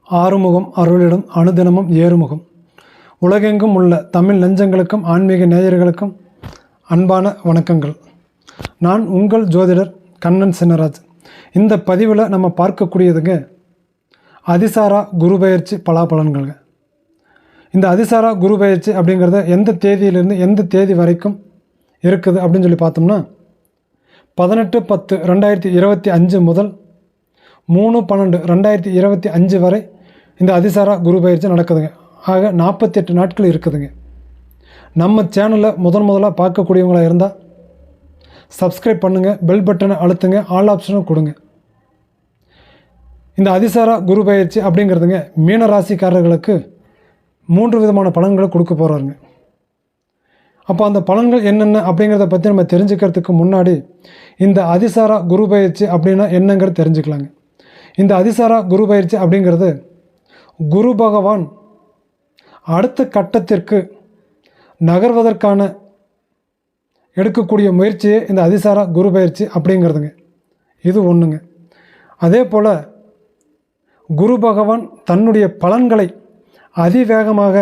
ஆறுமுகம் அருளிடும் அனுதினமும் ஏறுமுகம். உலகெங்கும் உள்ள தமிழ் நெஞ்சங்களுக்கும் ஆன்மீக நேயர்களுக்கும் அன்பான வணக்கங்கள். நான் உங்கள் ஜோதிடர் கண்ணன் சின்னராஜ். இந்த பதிவில் நம்ம பார்க்கக்கூடியதுங்க அதிசாரா குரு பெயர்ச்சி பலாபலன்கள்ங்க. இந்த அதிசாரா குரு பெயர்ச்சி அப்படிங்கிறத எந்த தேதியிலிருந்து எந்த தேதி வரைக்கும் இருக்குது அப்படின்னு சொல்லி பார்த்தோம்னா 18-10-2025 முதல் 3-12-2025 வரை இந்த அதிசாரா குரு பெயர்ச்சி நடக்குதுங்க. ஆக 48 நாட்கள் இருக்குதுங்க. நம்ம சேனலில் முதலாக பார்க்கக்கூடியவங்களாக இருந்தால் சப்ஸ்கிரைப் பண்ணுங்கள், பெல் பட்டனை அழுத்துங்க, ஆல் ஆப்ஷனும் கொடுங்க. இந்த அதிசாரா குரு பெயர்ச்சி அப்படிங்கிறதுங்க மீன ராசிக்காரர்களுக்கு 3 விதமான பலன்களை கொடுக்க போகிறாருங்க. அப்போ அந்த பலன்கள் என்னென்ன அப்படிங்கிறத பற்றி நம்ம தெரிஞ்சுக்கிறதுக்கு முன்னாடி இந்த அதிசாரா குரு பெயர்ச்சி அப்படின்னா என்னங்கிறது தெரிஞ்சுக்கலாங்க. இந்த அதிசாரா குரு பெயர்ச்சி அப்படிங்கிறது குரு பகவான் அடுத்த கட்டத்திற்கு நகர்வதற்கான எடுக்கக்கூடிய முயற்சியே இந்த அதிசாரா குரு பெயர்ச்சி அப்படிங்கிறதுங்க. இது ஒன்றுங்க. அதே போல் குரு பகவான் தன்னுடைய பலன்களை அதிவேகமாக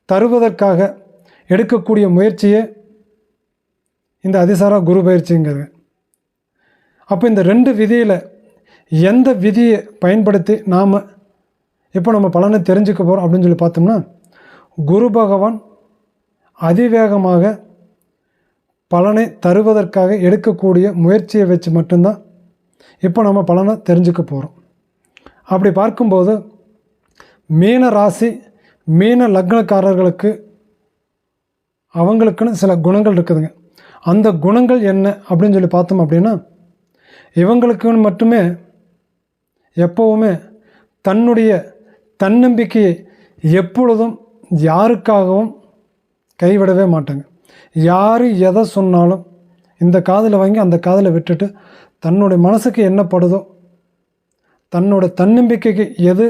தருவதற்காக எடுக்கக்கூடிய முயற்சியே இந்த அதிசாரா குரு பெயர்ச்சிங்கிறது. அப்போ இந்த 2 விதியில் எந்த விதியை பயன்படுத்தி நாம் இப்போ நம்ம பலனை தெரிஞ்சுக்க போகிறோம் அப்படின்னு சொல்லி பார்த்தோம்னா, குரு பகவான் அதிவேகமாக பலனை தருவதற்காக எடுக்கக்கூடிய முயற்சியை வச்சு மட்டும்தான் இப்போ நம்ம பலனை தெரிஞ்சுக்க போகிறோம். அப்படி பார்க்கும்போது மீன ராசி மீன லக்னக்காரர்களுக்கு அவங்களுக்குன்னு சில குணங்கள் இருக்குதுங்க. அந்த குணங்கள் என்ன அப்படின்னு சொல்லி பார்த்தோம் அப்படின்னா, இவங்களுக்குன்னு மட்டுமே எப்போவுமே தன்னுடைய தன்னம்பிக்கையை எப்பொழுதும் யாருக்காகவும் கைவிடவே மாட்டாங்க. யார் எதை சொன்னாலும் இந்த காதில் வாங்கி அந்த காதில் விட்டுட்டு தன்னுடைய மனசுக்கு என்ன படுதோ, தன்னோட தன்னம்பிக்கைக்கு எது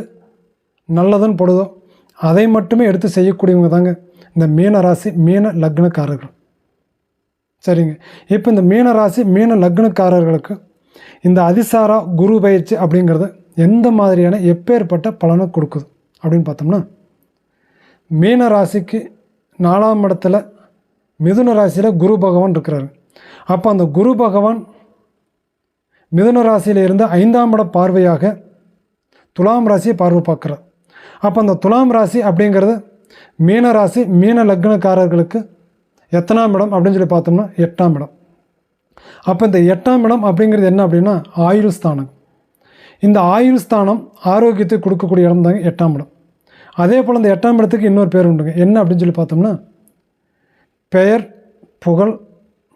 நல்லதுன்னு படுதோ அதை மட்டுமே எடுத்து செய்யக்கூடியவங்க தாங்க இந்த மீன ராசி மீன லக்னக்காரர்கள். சரிங்க. இப்போ இந்த மீன ராசி மீன லக்னக்காரர்களுக்கு இந்த அதிசாரா குரு பெயர்ச்சி அப்படிங்கிறது எந்த மாதிரியான எப்பேற்பட்ட பலனை கொடுக்குது அப்படின்னு பார்த்தோம்னா, மீன ராசிக்கு 4ஆம் இடத்துல மிதுன ராசியில் குரு பகவான் இருக்கிறாரு. அப்போ அந்த குரு பகவான் மிதுன ராசியில் இருந்து 5ஆம் இட பார்வையாக துலாம் ராசியை பார்வை பார்க்குறார். அப்போ அந்த துலாம் ராசி அப்படிங்கிறது மீன ராசி மீன லக்னக்காரர்களுக்கு எத்தனாம் இடம் அப்படின்னு சொல்லி பார்த்தோம்னா 8ஆம் இடம். அப்போ இந்த 8ஆம் இடம் அப்படிங்கிறது என்ன அப்படின்னா ஆயுள் ஸ்தானம். இந்த ஆயுள் ஸ்தானம் ஆரோக்கியத்தை கொடுக்கக்கூடிய இடம் தாங்க 8ஆம் இடம். அதே போல் இந்த 8ஆம் இடத்துக்கு இன்னொரு பேர் உண்டுங்க. என்ன அப்படின்னு சொல்லி பார்த்தோம்னா பெயர் புகழ்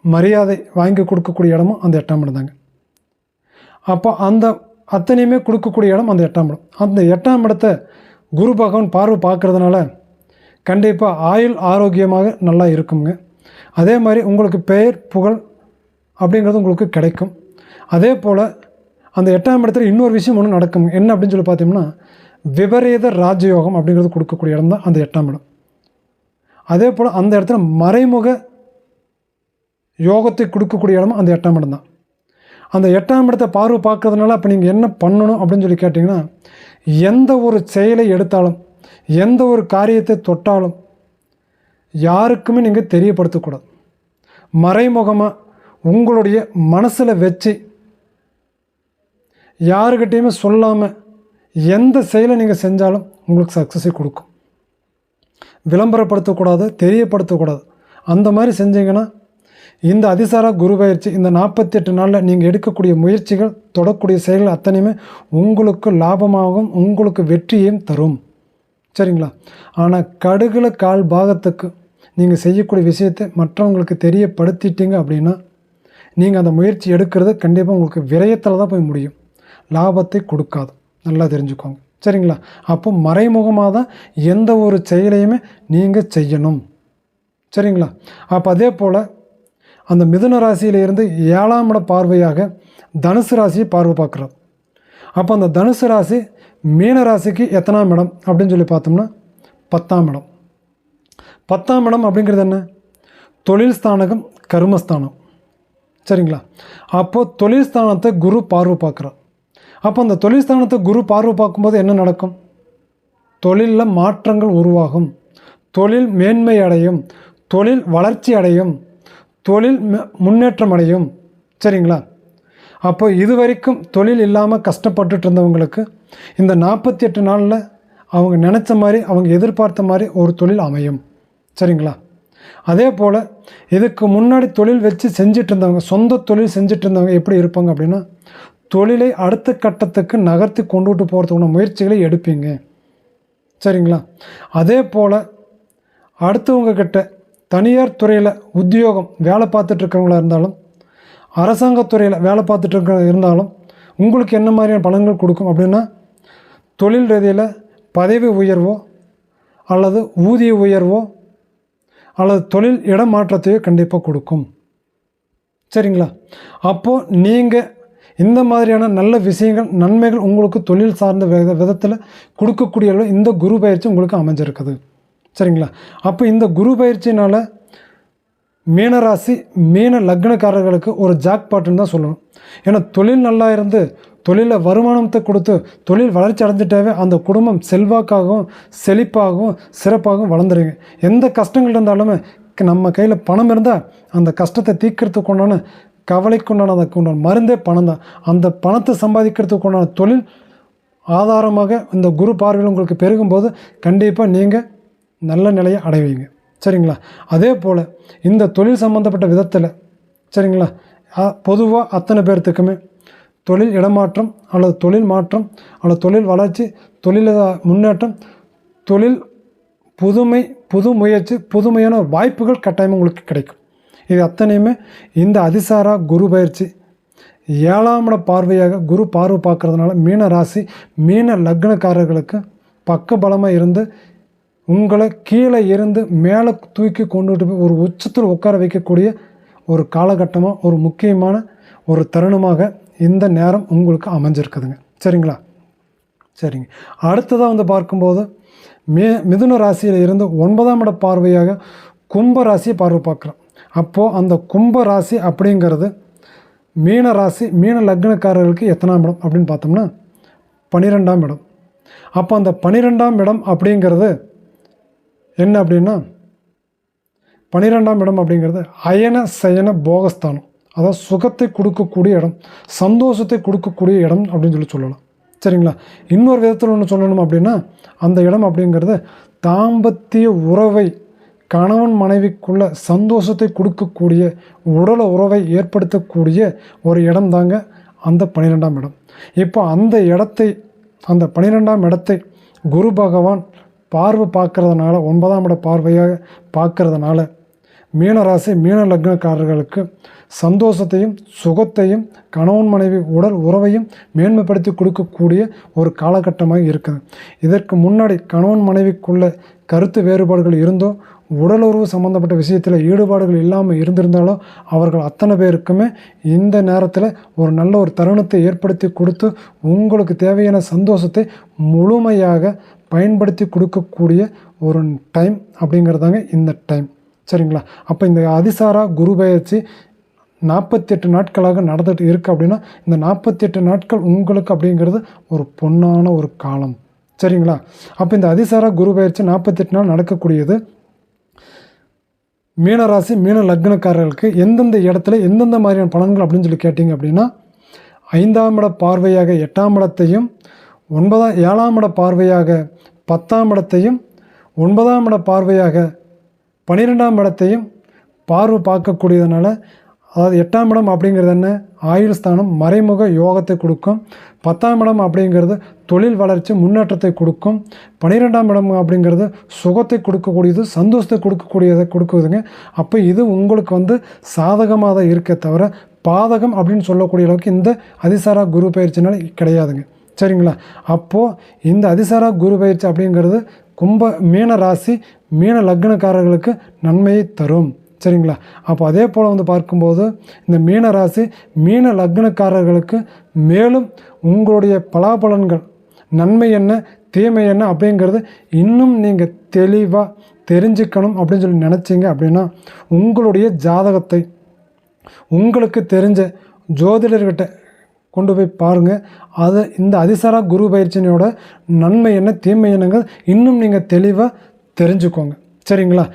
மரியாதை வாங்கி கொடுக்கக்கூடிய இடமும் அந்த 8ஆம் இடம் தாங்க. அப்போ அந்த அத்தனையுமே கொடுக்கக்கூடிய இடம் அந்த 8ஆம் இடம். அந்த 8ஆம் இடத்தை குரு பகவான் பார்வை பார்க்குறதுனால கண்டிப்பாக ஆயுள் ஆரோக்கியமாக நல்லா இருக்குங்க. அதே மாதிரி உங்களுக்கு பெயர் புகழ் அப்படிங்கிறது உங்களுக்கு கிடைக்கும். அதே போல் அந்த 8ஆம் இடத்துல இன்னொரு விஷயம் ஒன்று நடக்குங்க. என்ன அப்படின்னு சொல்லி பார்த்தோம்னா விபரீத ராஜயோகம் அப்படிங்கிறது கொடுக்கக்கூடிய இடம் தான் அந்த 8ஆம் இடம். அதே போல் அந்த இடத்துல மறைமுக யோகத்தை கொடுக்கக்கூடிய இடமும் அந்த 8ஆம் இடம் தான். அந்த 8ஆம் இடத்தை பார்வை பார்க்கறதுனால அப்போ நீங்கள் என்ன பண்ணணும் அப்படின்னு சொல்லி கேட்டிங்கன்னா, எந்த ஒரு செயலை எடுத்தாலும் எந்த ஒரு காரியத்தை தொட்டாலும் யாருக்குமே நீங்கள் தெரியப்படுத்தக்கூடாது. மறைமுகமாக உங்களுடைய மனசில் வச்சு யாருக்கிட்டேயுமே சொல்லாமல் எந்த செயலை நீங்கள் செஞ்சாலும் உங்களுக்கு சக்ஸஸை கொடுக்கும். விளம்பரப்படுத்தக்கூடாது, தெரியப்படுத்தக்கூடாது. அந்த மாதிரி செஞ்சீங்கன்னா இந்த அதிசாரா குரு பெயர்ச்சி இந்த 48 நாளில் நீங்கள் எடுக்கக்கூடிய முயற்சிகள் தொடக்கூடிய செயல்கள் அத்தனையுமே உங்களுக்கு லாபமாகவும் உங்களுக்கு வெற்றியையும் தரும். சரிங்களா? ஆனால் கடுகுல கால் பாகத்துக்கு நீங்கள் செய்யக்கூடிய விஷயத்தை மற்றவங்களுக்கு தெரியப்படுத்திட்டீங்க அப்படின்னா நீங்கள் அந்த முயற்சி எடுக்கிறது கண்டிப்பாக உங்களுக்கு விரயத்தில் தான் போய் முடியும். லாபத்தை கொடுக்காது. நல்லா தெரிஞ்சுக்கோங்க. சரிங்களா? அப்போ மறைமுகமாக தான் எந்த ஒரு செயலையுமே நீங்கள் செய்யணும். சரிங்களா? அப்போ அதே போல் அந்த மிதுன ராசியிலிருந்து 7ஆம் இட பார்வையாக தனுசு ராசியை பார்வை பார்க்குறார். அப்போ அந்த தனுசு ராசி மீன ராசிக்கு எத்தனாம் இடம் அப்படின்னு சொல்லி பார்த்தோம்னா 10ஆம் இடம். 10ஆம் இடம் அப்படிங்கிறது என்ன? தொழில் ஸ்தானகம் கர்மஸ்தானம். சரிங்களா? அப்போது தொழில் ஸ்தானத்தை குரு பார்வை பார்க்குறார். அப்போ அந்த தொழில் ஸ்தானத்தை குரு பார்வை பார்க்கும்போது என்ன நடக்கும்? தொழிலில் மாற்றங்கள் உருவாகும், தொழில் மேன்மை அடையும், தொழில் வளர்ச்சி அடையும், தொழில் முன்னேற்றம் அடையும். சரிங்களா? அப்போ இது வரைக்கும் தொழில் இல்லாமல் கஷ்டப்பட்டுட்டு இருந்தவங்களுக்கு இந்த 48 நாளில் அவங்க நினச்ச மாதிரி, அவங்க எதிர்பார்த்த மாதிரி ஒரு தொழில் அமையும். சரிங்களா? அதே போல் இதுக்கு முன்னாடி தொழில் வச்சு செஞ்சிட்டு இருந்தவங்க, சொந்த தொழில் செஞ்சுட்டு இருந்தவங்க எப்படி இருப்பாங்க அப்படின்னா, தொழிலை அடுத்த கட்டத்துக்கு நகர்த்தி கொண்டுட்டு போகிறதுக்கான முயற்சிகளை எடுப்பீங்க. சரிங்களா? அதே போல் அடுத்தவங்க கிட்ட தனியார் துறையில் உத்தியோகம் வேலை பார்த்துட்ருக்கவங்களா இருந்தாலும், அரசாங்கத்துறையில் வேலை பார்த்துட்டு இருந்தாலும் உங்களுக்கு என்ன மாதிரியான பலன்கள் கொடுக்கும் அப்படின்னா, தொழில் ரீதியில் பதவி உயர்வோ அல்லது ஊதிய உயர்வோ அல்லது தொழில் இடமாற்றத்தையோ கண்டிப்பாக கொடுக்கும். சரிங்களா? அப்போது நீங்கள் இந்த மாதிரியான நல்ல விஷயங்கள், நன்மைகள் உங்களுக்கு தொழில் சார்ந்த விதத்தில் கொடுக்கக்கூடிய அளவு இந்த குரு பயிற்சி உங்களுக்கு அமைஞ்சிருக்குது. சரிங்களா? அப்போ இந்த குரு பயிற்சினால் மீனராசி மீன லக்னக்காரர்களுக்கு ஒரு ஜாக்பாட்டுன்னு தான் சொல்லணும். ஏன்னா தொழில் நல்லா இருந்து தொழிலில் வருமானத்தை கொடுத்து தொழில் வளர்ச்சி அடைஞ்சிட்டாவே அந்த குடும்பம் செல்வாக்காகவும் செழிப்பாகவும் சிறப்பாகவும் வளர்ந்துருங்க. எந்த கஷ்டங்கள் இருந்தாலுமே நம்ம கையில் பணம் இருந்தால் அந்த கஷ்டத்தை தீர்க்கறதுக்கு உண்டான, கவலைக்கு உண்டான, அதுக்கு உண்டான மருந்தே பணம் தான். அந்த பணத்தை சம்பாதிக்கிறதுக்கு உண்டான தொழில் ஆதாரமாக இந்த குரு பார்வையில் உங்களுக்கு பெருகும்போது கண்டிப்பாக நீங்கள் நல்ல நிலையை அடைவீங்க. சரிங்களா? அதே போல் இந்த தொழில் சம்மந்தப்பட்ட விதத்தில், சரிங்களா, பொதுவாக அத்தனை பேர்த்துக்குமே தொழில் இடமாற்றம் அல்லது தொழில் மாற்றம் அல்லது தொழில் வளர்ச்சி, தொழில் முன்னேற்றம், தொழில் புதுமை, புது முயற்சி, புதுமையான வாய்ப்புகள் கட்டாயமாக உங்களுக்கு கிடைக்கும். இது அத்தனையுமே இந்த அதிசாரா குரு பயிற்சி 7ஆம் இட பார்வையாக குரு பார்வை பார்க்குறதுனால மீன ராசி மீன லக்னக்காரர்களுக்கு பக்க பலமாக இருந்து உங்களை கீழே இருந்து மேலே தூக்கி கொண்டுட்டு போய் ஒரு உச்சத்தில் உட்கார வைக்கக்கூடிய ஒரு காலகட்டமாக, ஒரு முக்கியமான ஒரு தருணமாக இந்த நேரம் உங்களுக்கு அமைஞ்சிருக்குதுங்க. சரிங்களா? சரிங்க. அடுத்ததாக வந்து பார்க்கும்போது மிதுன ராசியில் இருந்து 9ஆம் இட பார்வையாக கும்ப ராசியை பார்வை பார்க்குறோம். அப்போது அந்த கும்ப ராசி அப்படிங்கிறது மீன ராசி மீன லக்னக்காரர்களுக்கு எத்தனாம் இடம் அப்படின்னு பார்த்தோம்னா 12ஆம் இடம். அப்போ அந்த 12ஆம் இடம் அப்படிங்கிறது என்ன அப்படின்னா, 12ஆம் இடம் அப்படிங்கிறது அயன சயன போகஸ்தானம், அதாவது சுகத்தை கொடுக்கக்கூடிய இடம், சந்தோஷத்தை கொடுக்கக்கூடிய இடம் அப்படின்னு சொல்லலாம். சரிங்களா? இன்னொரு விதத்தில் ஒன்று சொல்லணும் அப்படின்னா, அந்த இடம் அப்படிங்கிறது தாம்பத்திய உறவை, கணவன் மனைவிக்குள்ள சந்தோஷத்தை கொடுக்கக்கூடிய, உடல உறவை ஏற்படுத்தக்கூடிய ஒரு இடம் தாங்க அந்த 12ஆம் இடம். இப்போ அந்த இடத்தை, அந்த 12ஆம் இடத்தை குரு பகவான் பார்வை பார்க்கறதுனால, 9ஆம் இட பார்வையாக பார்க்கறதுனால மீனராசி மீன லக்னக்காரர்களுக்கு சந்தோஷத்தையும் சுகத்தையும் கணவன் மனைவி உடல் உறவையும் மேன்மைப்படுத்தி கொடுக்கக்கூடிய ஒரு காலகட்டமாக இருக்குது. இதற்கு முன்னாடி கணவன் மனைவிக்குள்ள கருத்து வேறுபாடுகள் இருந்தோ, உடலுறவு சம்மந்தப்பட்ட விஷயத்தில் ஈடுபாடுகள் இல்லாமல் இருந்திருந்தாலோ அவர்கள் அத்தனை பேருக்குமே இந்த நேரத்தில் ஒரு நல்ல ஒரு தருணத்தை ஏற்படுத்தி கொடுத்து உங்களுக்கு தேவையான சந்தோஷத்தை முழுமையாக பயன்படுத்தி கொடுக்கக்கூடிய ஒரு டைம் அப்படிங்கிறதாங்க இந்த டைம். சரிங்களா? அப்போ இந்த அதிசாரா குரு பயிற்சி 48 நாட்களாக நடந்துட்டு இருக்குது அப்படின்னா, இந்த 48 நாட்கள் உங்களுக்கு அப்படிங்கிறது ஒரு பொன்னான ஒரு காலம். சரிங்களா? அப்போ இந்த அதிசாரா குரு பயிற்சி 48 நாள் நடக்கக்கூடியது. மீனராசி மீன லக்னக்காரர்களுக்கு எந்தெந்த இடத்துல எந்தெந்த மாதிரியான பலன்கள் அப்படின்னு சொல்லி கேட்டிங்க அப்படின்னா, 5ஆம் இட பார்வையாக 8ஆம் இடத்தையும், 7ஆம் இட பார்வையாக 10ஆம் இடத்தையும், 9ஆம் இட பார்வையாக 12ஆம் இடத்தையும் பார்வை பார்க்கக்கூடியதுனால, அதாவது 8ஆம் இடம் அப்படிங்கிறது என்ன, ஆயுள் ஸ்தானம், மறைமுக யோகத்தை கொடுக்கும். 10ஆம் இடம் அப்படிங்கிறது தொழில் வளர்ச்சி முன்னேற்றத்தை கொடுக்கும். 12ஆம் இடம் அப்படிங்கிறது சுகத்தை கொடுக்கக்கூடியது, சந்தோஷத்தை கொடுக்குதுங்க. அப்போ இது உங்களுக்கு வந்து சாதகமாக தான் இருக்கே தவிர பாதகம் அப்படின்னு சொல்லக்கூடிய அளவுக்கு இந்த அதிசாரா குரு பயிற்சினால கிடையாதுங்க. சரிங்களா? அப்போது இந்த அதிசாரா குரு பயிற்சி அப்படிங்கிறது மீன ராசி மீன லக்னக்காரர்களுக்கு நன்மையை தரும். சரிங்களா? அப்போ அதே போல் வந்து பார்க்கும்போது இந்த மீன ராசி மீன லக்னக்காரர்களுக்கு மேலும் உங்களுடைய பலாபலன்கள், நன்மை என்ன தீமை என்ன அப்படிங்கிறது இன்னும் நீங்கள் தெளிவாக தெரிஞ்சுக்கணும் அப்படின்னு சொல்லி நினச்சிங்க அப்படின்னா, உங்களுடைய ஜாதகத்தை உங்களுக்கு தெரிஞ்ச ஜோதிடர்கிட்ட கொண்டு போய் பாருங்கள். அது இந்த அதிசாரா குரு பயிற்சியினோட நன்மை என்ன தீமை என்னங்க இன்னும் நீங்கள் தெளிவாக தெரிஞ்சுக்கோங்க. சரிங்களா?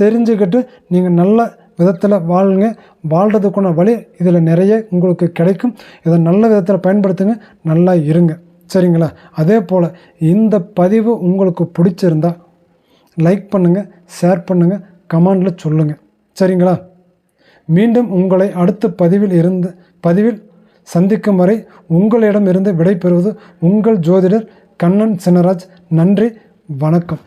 தெரிஞ்சுக்கிட்டு நீங்கள் நல்ல விதத்தில் வாழுங்க. வாழ்கிறதுக்கான வழி இதில் நிறைய உங்களுக்கு கிடைக்கும். இதை நல்ல விதத்தில் பயன்படுத்துங்க. நல்லா இருங்க. சரிங்களா? அதே போல் இந்த பதிவு உங்களுக்கு பிடிச்சிருந்தா லைக் பண்ணுங்கள், ஷேர் பண்ணுங்கள், கமெண்டில் சொல்லுங்கள். சரிங்களா? மீண்டும் உங்களை அடுத்த பதிவில் சந்திக்கும் வரை உங்களிடம் இருந்து விடைபெறுவது உங்கள் ஜோதிடர் கண்ணன் சின்னராஜ். நன்றி, வணக்கம்.